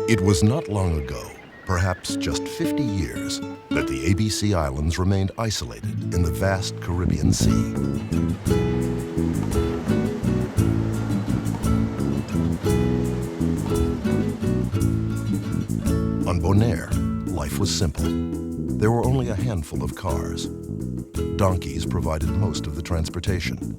It was not long ago, perhaps just 50 years, that the ABC Islands remained isolated in the vast Caribbean Sea. On Bonaire, life was simple. There were only a handful of cars. Donkeys provided most of the transportation.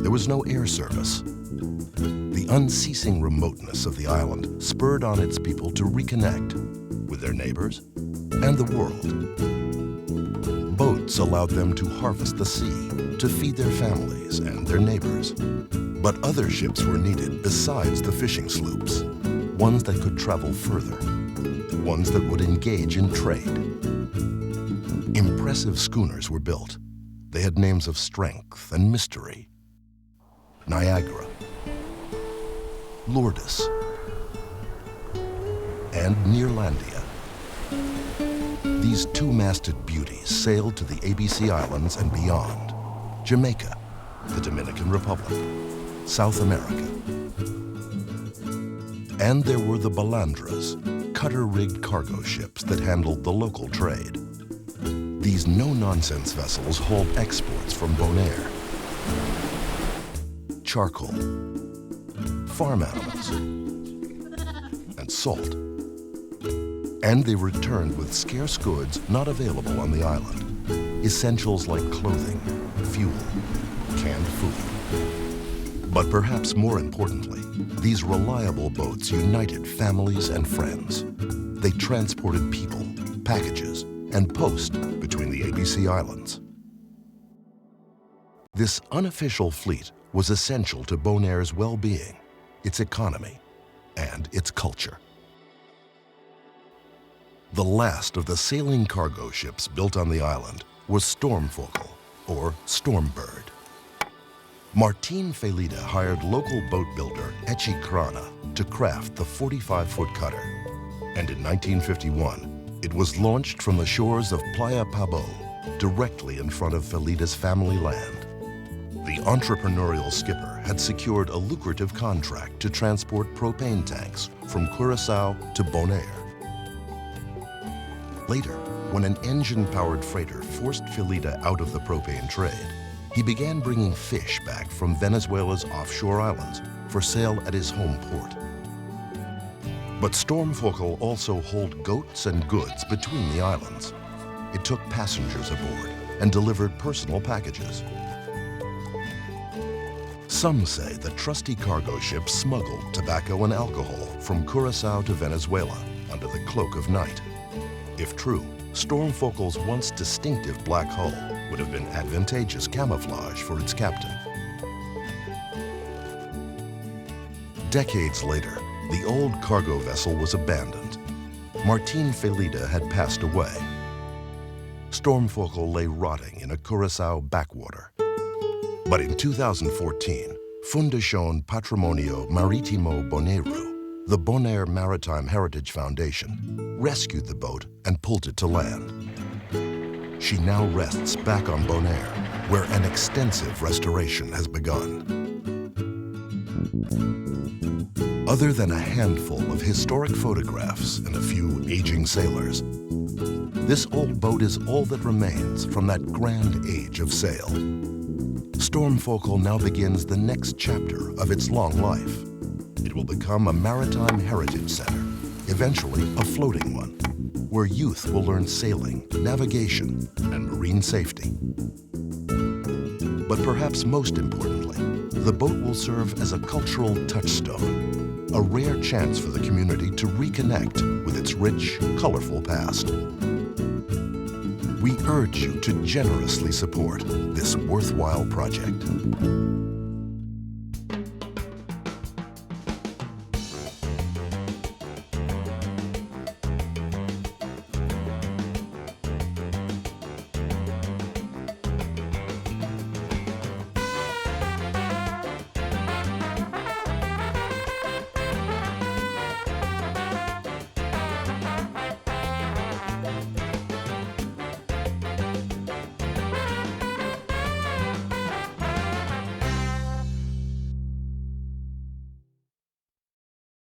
There was no air service. The unceasing remoteness of the island spurred on its people to reconnect with their neighbors and the world. Boats allowed them to harvest the sea, to feed their families and their neighbors. But other ships were needed besides the fishing sloops, ones that could travel further, ones that would engage in trade. Impressive schooners were built. They had names of strength and mystery. Niagara, Lourdes, and Neerlandia. These two-masted beauties sailed to the ABC Islands and beyond. Jamaica, the Dominican Republic, South America. And there were the balandras, cutter-rigged cargo ships that handled the local trade. These no-nonsense vessels hauled exports from Bonaire. Charcoal, farm animals, and salt. And they returned with scarce goods not available on the island. Essentials like clothing, fuel, canned food. But perhaps more importantly, these reliable boats united families and friends. They transported people, packages, and post between the ABC Islands. This unofficial fleet was essential to Bonaire's well-being, its economy, and its culture. The last of the sailing cargo ships built on the island was Stormvogel, or Stormbird. Martin Felida hired local boat builder Echi Krana to craft the 45-foot cutter. And in 1951, it was launched from the shores of Playa Pabo, directly in front of Felida's family land. The entrepreneurial skipper had secured a lucrative contract to transport propane tanks from Curaçao to Bonaire. Later, when an engine-powered freighter forced Felida out of the propane trade, he began bringing fish back from Venezuela's offshore islands for sale at his home port. But Stormvogel also hauled goats and goods between the islands. It took passengers aboard and delivered personal packages. Some say the trusty cargo ship smuggled tobacco and alcohol from Curaçao to Venezuela under the cloak of night. If true, Stormvogel's once distinctive black hull would have been advantageous camouflage for its captain. Decades later, the old cargo vessel was abandoned. Martin Felida had passed away. Stormvogel lay rotting in a Curaçao backwater. But in 2014, Fundación Patrimonio Marítimo Bonaire, the Bonaire Maritime Heritage Foundation, rescued the boat and pulled it to land. She now rests back on Bonaire, where an extensive restoration has begun. Other than a handful of historic photographs and a few aging sailors, this old boat is all that remains from that grand age of sail. Stormvogel now begins the next chapter of its long life. It will become a maritime heritage center, eventually a floating one, where youth will learn sailing, navigation, and marine safety. But perhaps most importantly, the boat will serve as a cultural touchstone, a rare chance for the community to reconnect with its rich, colorful past. We urge you to generously support this worthwhile project.